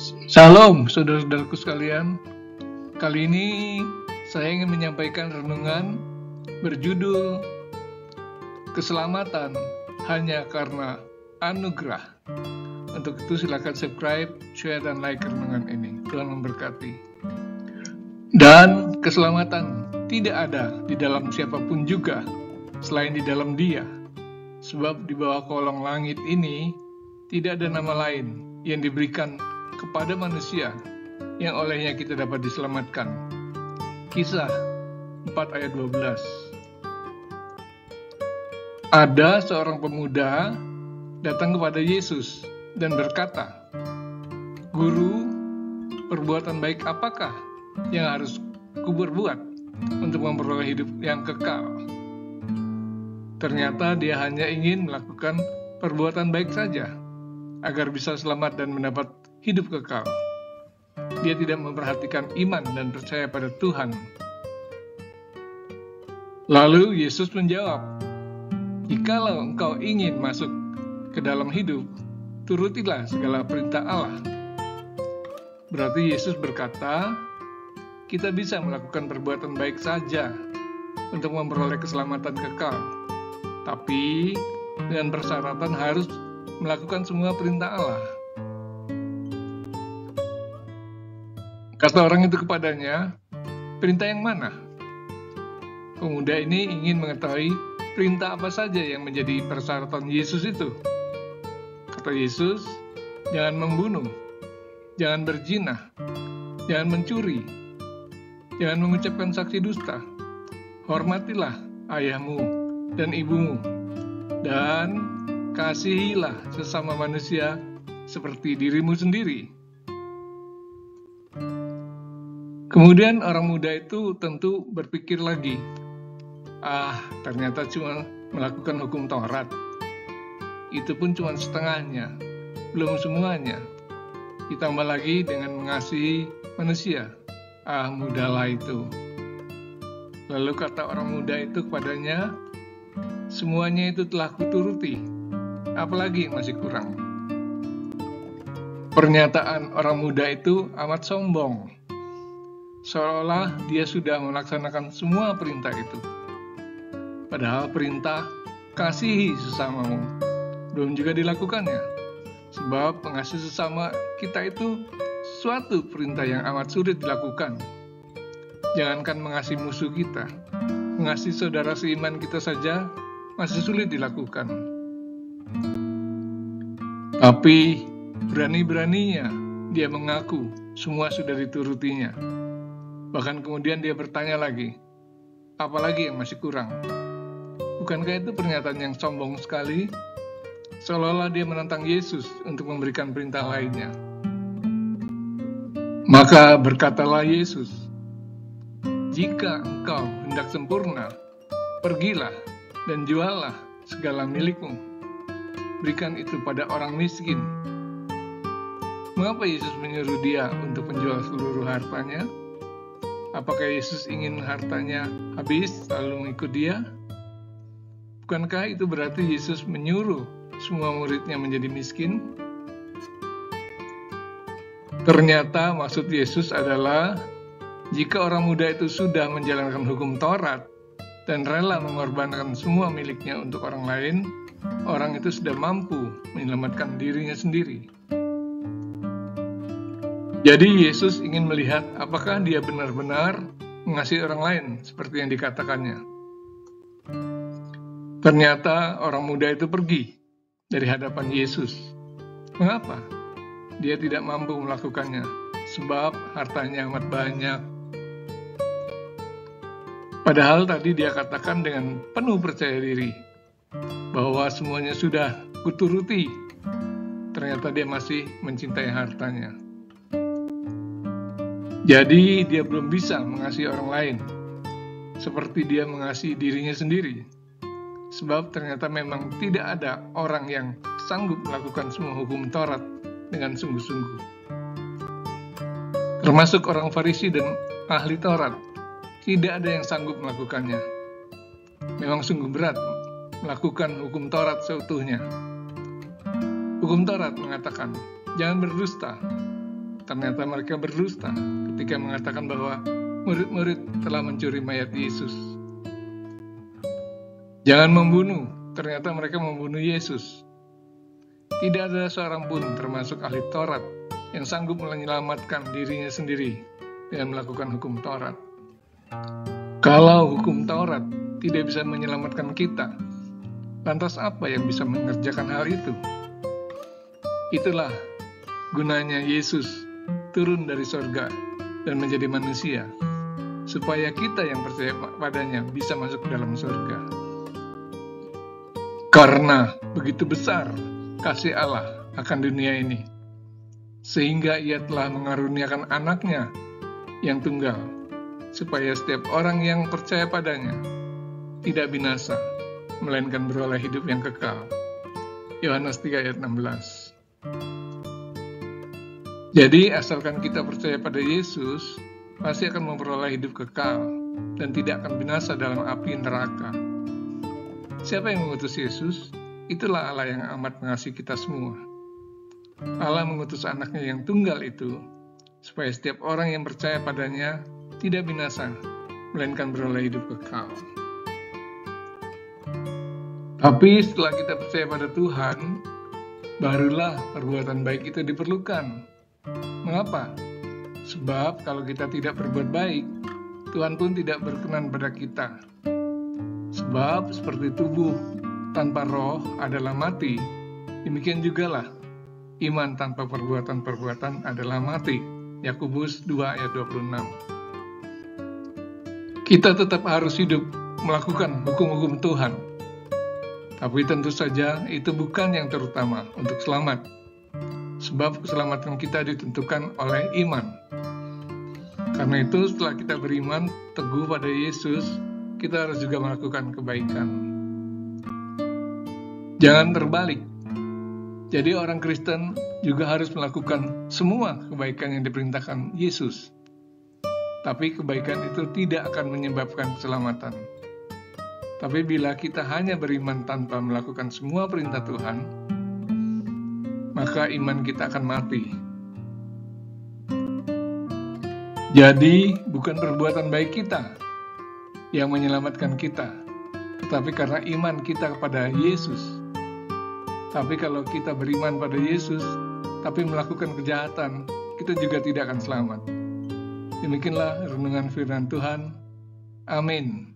Shalom saudara-saudaraku sekalian. Kali ini saya ingin menyampaikan renungan berjudul Keselamatan Hanya Karena Anugerah. Untuk itu silakan subscribe, share, dan like renungan ini. Tuhan memberkati. Dan keselamatan tidak ada di dalam siapapun juga selain di dalam Dia. Sebab di bawah kolong langit ini tidak ada nama lain yang diberikan kepada manusia yang olehnya kita dapat diselamatkan. Kisah 4 ayat 12. Ada seorang pemuda datang kepada Yesus dan berkata, "Guru, perbuatan baik apakah yang harus kuperbuat untuk memperoleh hidup yang kekal?" Ternyata dia hanya ingin melakukan perbuatan baik saja agar bisa selamat dan mendapat hidup kekal. Dia tidak memperhatikan iman dan percaya pada Tuhan. Lalu Yesus menjawab, "Jikalau engkau ingin masuk ke dalam hidup, turutilah segala perintah Allah." Berarti Yesus berkata, kita bisa melakukan perbuatan baik saja untuk memperoleh keselamatan kekal. Tapi dengan persyaratan harus melakukan semua perintah Allah. Kata orang itu kepadanya, "Perintah yang mana?" Pemuda ini ingin mengetahui perintah apa saja yang menjadi persyaratan Yesus itu. Kata Yesus, "Jangan membunuh, jangan berzina, jangan mencuri, jangan mengucapkan saksi dusta, hormatilah ayahmu dan ibumu, dan kasihilah sesama manusia seperti dirimu sendiri." Kemudian orang muda itu tentu berpikir lagi, ternyata cuma melakukan hukum Taurat. Itu pun cuma setengahnya, belum semuanya. Ditambah lagi dengan mengasihi manusia. Mudahlah itu. Lalu kata orang muda itu kepadanya, "Semuanya itu telah kuturuti, apalagi masih kurang." Pernyataan orang muda itu amat sombong, seolah dia sudah melaksanakan semua perintah itu. Padahal perintah kasihi sesamamu belum juga dilakukannya. Sebab mengasihi sesama kita itu suatu perintah yang amat sulit dilakukan. Jangankan mengasihi musuh kita, mengasihi saudara seiman kita saja masih sulit dilakukan. Tapi berani-beraninya dia mengaku semua sudah diturutinya. Bahkan kemudian dia bertanya lagi, apalagi yang masih kurang? Bukankah itu pernyataan yang sombong sekali? Seolah-olah dia menantang Yesus untuk memberikan perintah lainnya. Maka berkatalah Yesus, "Jika engkau hendak sempurna, pergilah dan juallah segala milikmu. Berikan itu pada orang miskin." Mengapa Yesus menyuruh dia untuk menjual seluruh hartanya? Apakah Yesus ingin hartanya habis lalu mengikut dia? Bukankah itu berarti Yesus menyuruh semua muridnya menjadi miskin? Ternyata maksud Yesus adalah jika orang muda itu sudah menjalankan hukum Taurat dan rela mengorbankan semua miliknya untuk orang lain, orang itu sudah mampu menyelamatkan dirinya sendiri. Jadi Yesus ingin melihat apakah dia benar-benar mengasihi orang lain seperti yang dikatakannya. Ternyata orang muda itu pergi dari hadapan Yesus. Mengapa? Dia tidak mampu melakukannya, sebab hartanya amat banyak. Padahal tadi dia katakan dengan penuh percaya diri bahwa semuanya sudah kuturuti. Ternyata dia masih mencintai hartanya. Jadi dia belum bisa mengasihi orang lain seperti dia mengasihi dirinya sendiri. Sebab ternyata memang tidak ada orang yang sanggup melakukan semua hukum Taurat dengan sungguh-sungguh. Termasuk orang Farisi dan ahli Taurat, tidak ada yang sanggup melakukannya. Memang sungguh berat melakukan hukum Taurat seutuhnya. Hukum Taurat mengatakan, jangan berdusta, ternyata mereka berdusta ketika mengatakan bahwa murid-murid telah mencuri mayat Yesus. Jangan membunuh, ternyata mereka membunuh Yesus. Tidak ada seorang pun termasuk ahli Taurat yang sanggup menyelamatkan dirinya sendiri dengan melakukan hukum Taurat. Kalau hukum Taurat tidak bisa menyelamatkan kita, lantas apa yang bisa mengerjakan hal itu? Itulah gunanya Yesus turun dari sorga dan menjadi manusia, supaya kita yang percaya padanya bisa masuk ke dalam sorga. Karena begitu besar kasih Allah akan dunia ini, sehingga Ia telah mengaruniakan anaknya yang tunggal, supaya setiap orang yang percaya padanya tidak binasa, melainkan beroleh hidup yang kekal. Yohanes 3 ayat 16. Jadi, asalkan kita percaya pada Yesus, pasti akan memperoleh hidup kekal dan tidak akan binasa dalam api neraka. Siapa yang mengutus Yesus? Itulah Allah yang amat mengasihi kita semua. Allah mengutus anaknya yang tunggal itu, supaya setiap orang yang percaya padanya tidak binasa, melainkan beroleh hidup kekal. Tapi setelah kita percaya pada Tuhan, barulah perbuatan baik itu diperlukan. Mengapa? Sebab kalau kita tidak berbuat baik, Tuhan pun tidak berkenan pada kita. Sebab seperti tubuh tanpa roh adalah mati, demikian jugalah iman tanpa perbuatan-perbuatan adalah mati. Yakobus 2 ayat 26. Kita tetap harus hidup melakukan hukum-hukum Tuhan. Tapi tentu saja itu bukan yang terutama untuk selamat. Sebab keselamatan kita ditentukan oleh iman. Karena itu setelah kita beriman teguh pada Yesus, kita harus juga melakukan kebaikan. Jangan terbalik. Jadi orang Kristen juga harus melakukan semua kebaikan yang diperintahkan Yesus. Tapi kebaikan itu tidak akan menyebabkan keselamatan. Tapi bila kita hanya beriman tanpa melakukan semua perintah Tuhan, maka iman kita akan mati. Jadi, bukan perbuatan baik kita yang menyelamatkan kita, tetapi karena iman kita kepada Yesus. Tapi kalau kita beriman pada Yesus, tapi melakukan kejahatan, kita juga tidak akan selamat. Demikianlah renungan firman Tuhan. Amin.